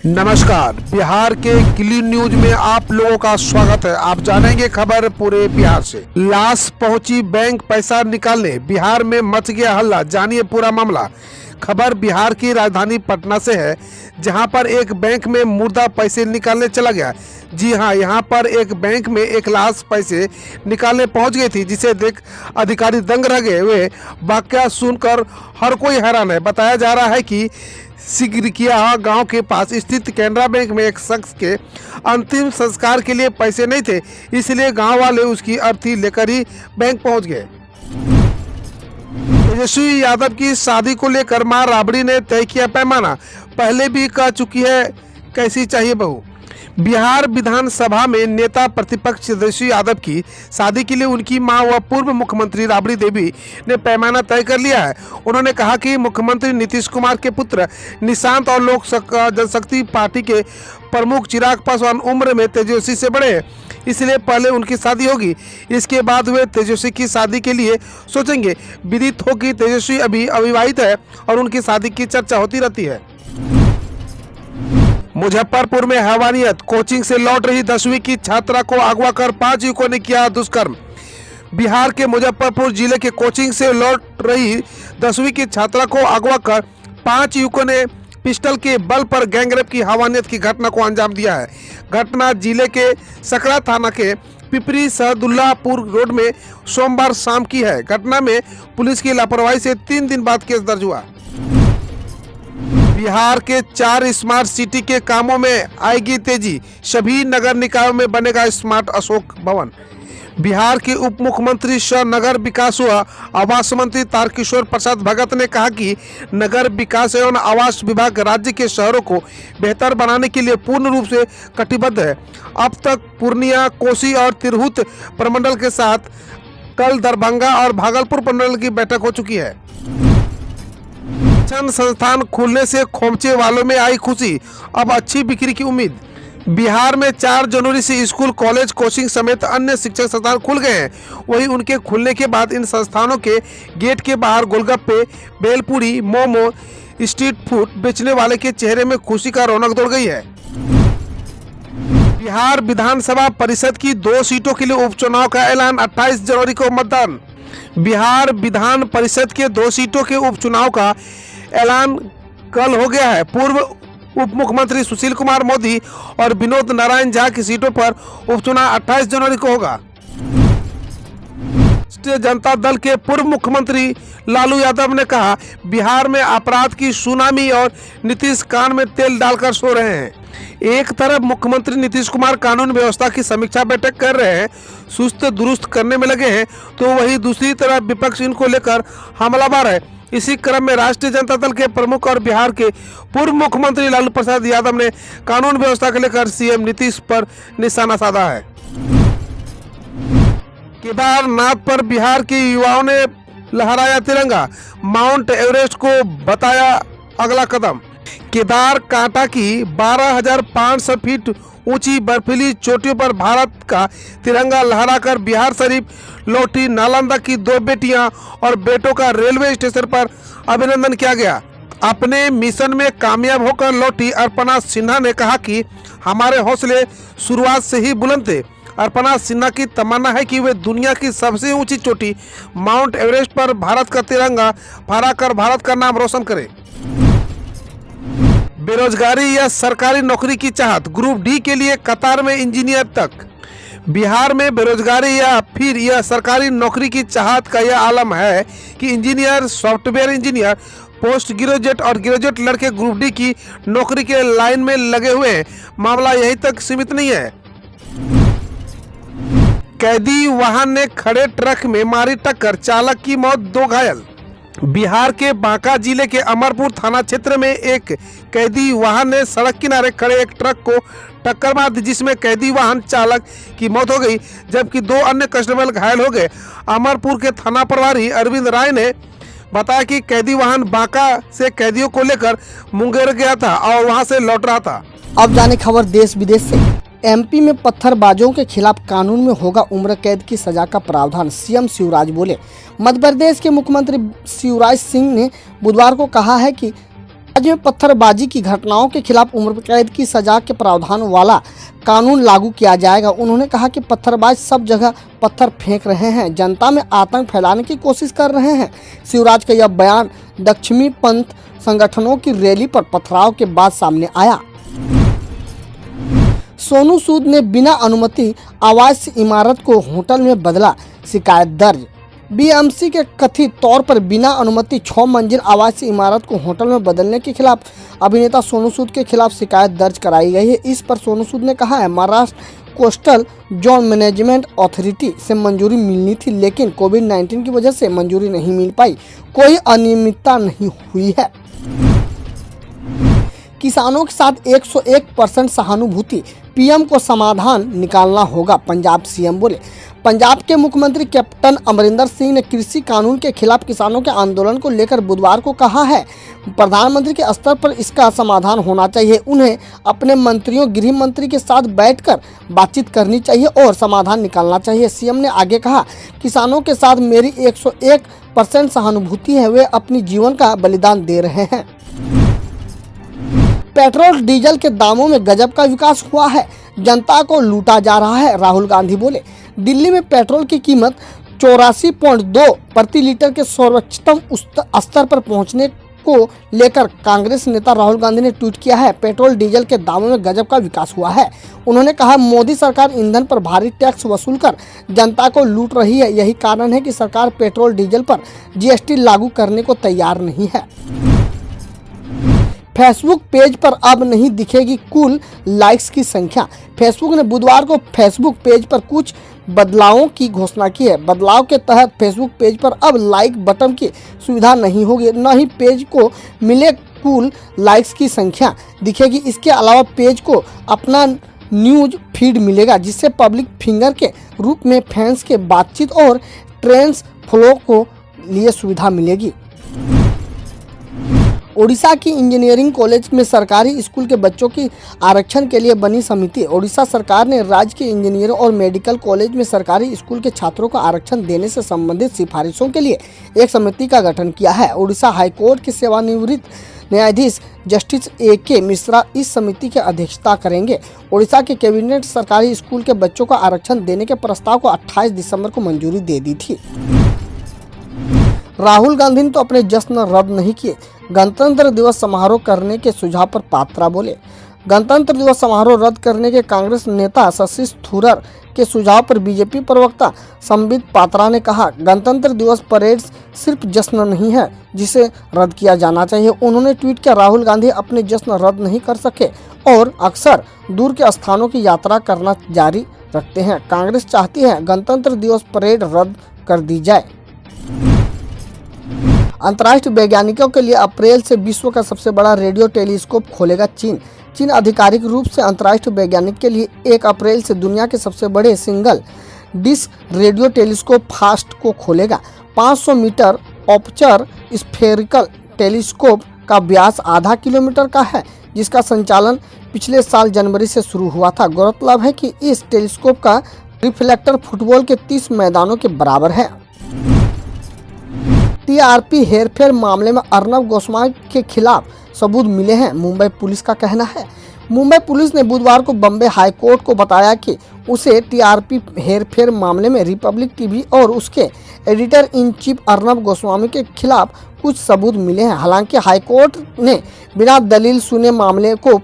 नमस्कार, बिहार के clean news में आप लोगों का स्वागत है। आप जानेंगे खबर पूरे बिहार से। लाश पहुंची बैंक पैसा निकालने, बिहार में मच गया हल्ला। जानिए पूरा मामला। खबर बिहार की राजधानी पटना से है, जहां पर एक बैंक में मुर्दा पैसे निकालने चला गया। जी हां, यहां पर एक बैंक में एक लाश पैसे निकालने पहुंच गई थी, जिसे देख अधिकारी दंग रह गए। वे वाकया सुनकर हर कोई हैरान है। बताया जा रहा है कि सिगरिकिया गांव के पास स्थित कैनरा बैंक में एक शख्स के अंतिम संस्कार के लिए पैसे नहीं थे, इसलिए गांव वाले उसकी अर्थी लेकर ही बैंक पहुंच गए। तेजस्वी यादव की शादी को लेकर मां राबड़ी ने तय किया पैमाना। पहले भी कह चुकी है कैसी चाहिए बहू। बिहार विधानसभा में नेता प्रतिपक्ष तेजस्वी यादव की शादी के लिए उनकी मां व पूर्व मुख्यमंत्री राबड़ी देवी ने पैमाना तय कर लिया है। उन्होंने कहा कि मुख्यमंत्री नीतीश कुमार के पुत्र निशांत और लोक जनशक्ति पार्टी के प्रमुख चिराग पासवान उम्र में तेजस्वी से बड़े हैं, इसलिए पहले उनकी शादी होगी, इसके बाद वे तेजस्वी की शादी के लिए सोचेंगे। विदित हो कि तेजस्वी अभी अविवाहित है और उनकी शादी की चर्चा होती रहती है। मुजफ्फरपुर में हैवानियत, कोचिंग से लौट रही 10वीं की छात्रा को अगवा कर 5 युवकों ने किया दुष्कर्म। बिहार के मुजफ्फरपुर जिले के कोचिंग से लौट रही 10वीं की छात्रा को अगवा कर 5 युवकों ने पिस्टल के बल पर गैंगरेप की हैवानियत की घटना को अंजाम दिया है। घटना जिले के सकरा थाना के पिपरी सहदुल्लापुर रोड में सोमवार शाम की है। घटना में पुलिस की लापरवाही से 3 दिन बाद केस दर्ज हुआ। बिहार के 4 स्मार्ट सिटी के कामों में आएगी तेजी, सभी नगर निकायों में बनेगा स्मार्ट अशोक भवन। बिहार के उप मुख्यमंत्री सह नगर विकास व आवास मंत्री तारकिशोर प्रसाद भगत ने कहा कि नगर विकास एवं आवास विभाग राज्य के शहरों को बेहतर बनाने के लिए पूर्ण रूप से कटिबद्ध है। अब तक पूर्णिया, कोसी और तिरहुत प्रमंडल के साथ कल दरभंगा और भागलपुर प्रमंडल की बैठक हो चुकी है। शिक्षण संस्थान खुलने से खोमचे वालों में आई खुशी, अब अच्छी बिक्री की उम्मीद। बिहार में 4 जनवरी से स्कूल, कॉलेज, कोचिंग समेत अन्य शिक्षण संस्थान खुल गए हैं। वहीं उनके खुलने के बाद इन संस्थानों के गेट के बाहर गोलगप्पे, बेलपूरी, मोमो, स्ट्रीट फूड बेचने वाले के चेहरे में खुशी का रौनक दौड़ गई है। बिहार विधानसभा परिषद की 2 सीटों के लिए उपचुनाव का ऐलान, 28 जनवरी को मतदान। बिहार विधान परिषद के 2 सीटों के उपचुनाव का ऐलान कल हो गया है। पूर्व उप मुख्यमंत्री सुशील कुमार मोदी और विनोद नारायण झा की सीटों पर उपचुनाव 28 जनवरी को होगा। राष्ट्रीय जनता दल के पूर्व मुख्यमंत्री लालू यादव ने कहा, बिहार में अपराध की सुनामी और नीतीश कान में तेल डालकर सो रहे हैं। एक तरफ मुख्यमंत्री नीतीश कुमार कानून व्यवस्था की समीक्षा बैठक कर रहे हैं, सुस्त दुरुस्त करने में लगे हैं, तो वहीं दूसरी तरफ विपक्ष इनको लेकर हमलावर है। इसी क्रम में राष्ट्रीय जनता दल के प्रमुख और बिहार के पूर्व मुख्यमंत्री लालू प्रसाद यादव ने कानून व्यवस्था को लेकर सीएम नीतीश पर निशाना साधा है। केदारनाथ पर बिहार के युवाओं ने लहराया तिरंगा, माउंट एवरेस्ट को बताया अगला कदम। केदार कांटा की 12,500 फीट ऊंची बर्फीली चोटियों पर भारत का तिरंगा लहराकर बिहार शरीफ लौटी नालंदा की 2 बेटियां और बेटों का रेलवे स्टेशन पर अभिनंदन किया गया। अपने मिशन में कामयाब होकर लौटी अर्पणा सिन्हा ने कहा कि हमारे हौसले शुरुआत से ही बुलंद थे। अर्पणा सिन्हा की तमन्ना है कि वे दुनिया की सबसे ऊंची चोटी माउंट एवरेस्ट पर भारत का तिरंगा फहराकर भारत का नाम रोशन करें। बेरोजगारी या सरकारी नौकरी की चाहत, ग्रुप डी के लिए कतार में इंजीनियर तक। बिहार में बेरोजगारी या फिर यह सरकारी नौकरी की चाहत का यह आलम है कि engineer, software engineer, post graduate और ग्रेजुएट लड़के ग्रुप डी की नौकरी के लाइन में लगे हुए हैं। मामला यहीं तक सीमित नहीं है। कैदी वाहन ने खड़े ट्रक में मारी टक्कर, चालक की मौत, 2 घायल। बिहार के बांका जिले के अमरपुर थाना क्षेत्र में एक कैदी वाहन ने सड़क किनारे खड़े एक ट्रक को टक्कर मार दी, जिसमें कैदी वाहन चालक की मौत हो गई, जबकि 2 अन्य कस्टमर घायल हो गए। अमरपुर के थाना प्रभारी अरविंद राय ने बताया कि कैदी वाहन बांका से कैदियों को लेकर मुंगेर गया था और वहां से लौट रहा था। अब जाने खबर देश विदेश से। एमपी में पत्थरबाजों के खिलाफ कानून में होगा उम्र कैद की सजा का प्रावधान, सीएम शिवराज बोले। मध्य प्रदेश के मुख्यमंत्री शिवराज सिंह ने बुधवार को कहा है कि राज्य में पत्थरबाजी की घटनाओं के खिलाफ उम्र कैद की सजा के प्रावधान वाला कानून लागू किया जाएगा। उन्होंने कहा कि पत्थरबाज सब जगह पत्थर फेंक रहे हैं, जनता में आतंक फैलाने की कोशिश कर रहे हैं। शिवराज का यह बयान दक्षिणी पंथ संगठनों की रैली पर पथराव के बाद सामने आया। सोनू सूद ने बिना अनुमति आवासीय इमारत को होटल में बदला, शिकायत दर्ज। बीएमसी के कथित तौर पर बिना अनुमति 6 मंजिल आवासीय इमारत को होटल में बदलने के खिलाफ अभिनेता सोनू सूद के खिलाफ शिकायत दर्ज कराई गई है। इस पर सोनू सूद ने कहा है, Maharashtra coastal zone management authority से मंजूरी मिलनी थी, लेकिन कोविड-19 की वजह से मंजूरी नहीं मिल पाई। कोई अनियमितता नहीं हुई है। किसानों के साथ 101% सहानुभूति, पीएम को समाधान निकालना होगा, पंजाब सीएम बोले। पंजाब के मुख्यमंत्री कैप्टन अमरिंदर सिंह ने कृषि कानून के खिलाफ किसानों के आंदोलन को लेकर बुधवार को कहा है, प्रधानमंत्री के स्तर पर इसका समाधान होना चाहिए। उन्हें अपने मंत्रियों, गृह मंत्री के साथ बैठकर बातचीत करनी चाहिए और समाधान निकालना चाहिए। सीएम ने आगे कहा, किसानों के साथ मेरी 101% सहानुभूति है, वे अपनी जीवन का बलिदान दे रहे हैं। पेट्रोल डीजल के दामों में गजब का विकास हुआ है, जनता को लूटा जा रहा है, राहुल गांधी बोले। दिल्ली में पेट्रोल की कीमत 84.2 प्रति लीटर के सर्वोच्चतम स्तर पर पहुंचने को लेकर कांग्रेस नेता राहुल गांधी ने ट्वीट किया है, पेट्रोल डीजल के दामों में गजब का विकास हुआ है। उन्होंने कहा, मोदी सरकार ईंधन पर भारी टैक्स वसूल कर जनता को लूट रही है। यही कारण है कि सरकार पेट्रोल डीजल पर जीएसटी लागू करने को तैयार नहीं है। फेसबुक पेज पर अब नहीं दिखेगी कुल लाइक्स की संख्या। फेसबुक ने बुधवार को फेसबुक पेज पर कुछ बदलावों की घोषणा की है। बदलाव के तहत फेसबुक पेज पर अब लाइक बटन की सुविधा नहीं होगी, न ही पेज को मिले कुल लाइक्स की संख्या दिखेगी। इसके अलावा पेज को अपना न्यूज फीड मिलेगा, जिससे पब्लिक फिंगर के रूप में फैंस के बातचीत और ट्रेंड्स फ्लो को लिए सुविधा मिलेगी। ओडिशा की इंजीनियरिंग कॉलेज में सरकारी स्कूल के बच्चों की आरक्षण के लिए बनी समिति। ओडिशा सरकार ने राज्य के इंजीनियरिंग और मेडिकल कॉलेज में सरकारी स्कूल के छात्रों को आरक्षण देने से संबंधित सिफारिशों के लिए एक समिति का गठन किया है। ओडिशा हाईकोर्ट के सेवानिवृत्त न्यायाधीश जस्टिस AK मिश्रा इस समिति की अध्यक्षता करेंगे। ओडिशा के कैबिनेट सरकारी स्कूल के बच्चों को आरक्षण देने के प्रस्ताव को 28 दिसंबर को मंजूरी दे दी थी। राहुल गांधी ने तो अपने जश्न रद्द नहीं किए, गणतंत्र दिवस समारोह करने के सुझाव पर पात्रा बोले। गणतंत्र दिवस समारोह रद्द करने के कांग्रेस नेता शशि थरूर के सुझाव पर बीजेपी प्रवक्ता संबित पात्रा ने कहा, गणतंत्र दिवस परेड सिर्फ जश्न नहीं है जिसे रद्द किया जाना चाहिए। उन्होंने ट्वीट किया, राहुल गांधी अपने जश्न रद्द नहीं कर सके और अक्सर दूर के स्थानों की यात्रा करना जारी रखते हैं। कांग्रेस चाहती है गणतंत्र दिवस परेड रद्द कर दी जाए। अंतर्राष्ट्रीय वैज्ञानिकों के लिए अप्रैल से विश्व का सबसे बड़ा रेडियो टेलीस्कोप खोलेगा चीन। चीन आधिकारिक रूप से अंतर्राष्ट्रीय वैज्ञानिक के लिए 1 अप्रैल से दुनिया के सबसे बड़े single disc radio telescope FAST को खोलेगा। 500 मीटर ऑपचर स्फेरिकल टेलीस्कोप का व्यास आधा किलोमीटर का है, जिसका संचालन पिछले साल जनवरी से शुरू हुआ था। गौरतलब है कि इस टेलीस्कोप का रिफ्लेक्टर फुटबॉल के 30 मैदानों के बराबर है। टीआरपी हेरफेर मामले में अर्नब गोस्वामी के खिलाफ सबूत मिले हैं, मुंबई पुलिस का कहना है। मुंबई पुलिस ने बुधवार को बम्बई हाईकोर्ट को बताया कि उसे टीआरपी हेरफेर मामले में रिपब्लिक टीवी और उसके editor in chief Arnab Goswami के खिलाफ कुछ सबूत मिले हैं। हालांकि हाईकोर्ट ने बिना दलील सुने मामले को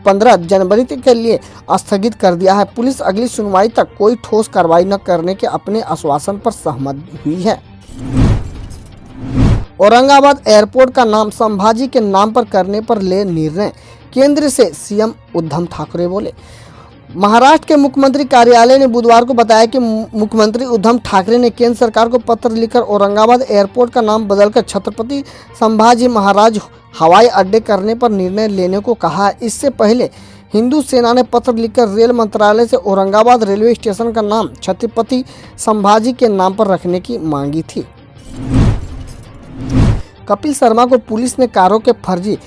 15 जनवरी के लिए स्थगित कर दिया है। पुलिस अगली सुनवाई तक कोई ठोस कार्रवाई न करने के अपने आश्वासन पर सहमत हुई है। औरंगाबाद एयरपोर्ट का नाम संभाजी के नाम पर करने पर ले निर्णय, केंद्र से सीएम उद्धव ठाकरे बोले। महाराष्ट्र के मुख्यमंत्री कार्यालय ने बुधवार को बताया कि मुख्यमंत्री उद्धव ठाकरे ने केंद्र सरकार को पत्र लिखकर औरंगाबाद एयरपोर्ट का नाम बदलकर छत्रपति संभाजी महाराज हवाई अड्डे करने पर निर्णय लेने को कहा है। इससे पहले हिंदू सेना ने पत्र लिखकर रेल मंत्रालय से औरंगाबाद रेलवे स्टेशन का नाम छत्रपति संभाजी के नाम पर रखने की मांगी थी। कपिल शर्मा को पुलिस ने कारों के फर्जी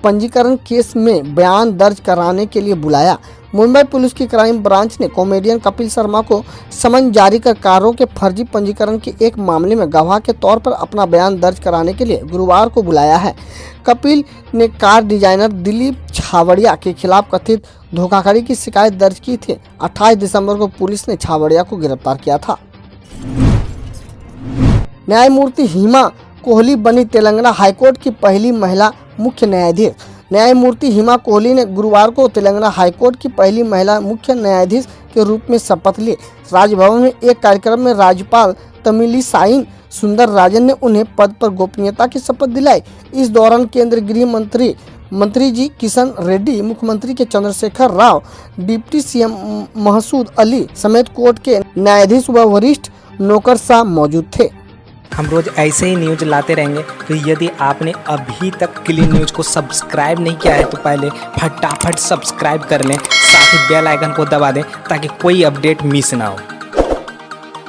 पंजीकरण केस में बयान दर्ज कराने के लिए बुलाया। मुंबई पुलिस की क्राइम ब्रांच ने कॉमेडियन कपिल शर्मा को समन जारी कर कारों के फर्जी पंजीकरण के एक मामले में गवाह के तौर पर अपना बयान दर्ज कराने के लिए गुरुवार को बुलाया है। कपिल ने कार डिजाइनर दिलीप छावड़िया के खिलाफ कथित धोखाधड़ी की शिकायत दर्ज की थी। 28 दिसंबर को पुलिस ने छावड़िया को गिरफ्तार किया था। न्यायमूर्ति हिमा कोहली बनी तेलंगाना हाईकोर्ट की पहली महिला मुख्य न्यायाधीश। न्यायमूर्ति हिमा कोहली ने गुरुवार को तेलंगाना हाईकोर्ट की पहली महिला मुख्य न्यायाधीश के रूप में शपथ ली। राजभवन में एक कार्यक्रम में राज्यपाल तमिलिसाई सुंदरराजन ने उन्हें पद पर गोपनीयता की शपथ दिलाई। इस दौरान केंद्रीय गृह मंत्री जी किशन रेड्डी, मुख्यमंत्री के चंद्रशेखर राव, डिप्टी सीएम महसूद अली समेत कोर्ट के न्यायाधीश व वरिष्ठ नौकरशाह मौजूद थे। हम रोज ऐसे ही न्यूज लाते रहेंगे, तो यदि आपने अभी तक क्लीन न्यूज को सब्सक्राइब नहीं किया है तो पहले फटाफट सब्सक्राइब कर लें, साथ ही बेल आइकन को दबा दें ताकि कोई अपडेट मिस ना हो।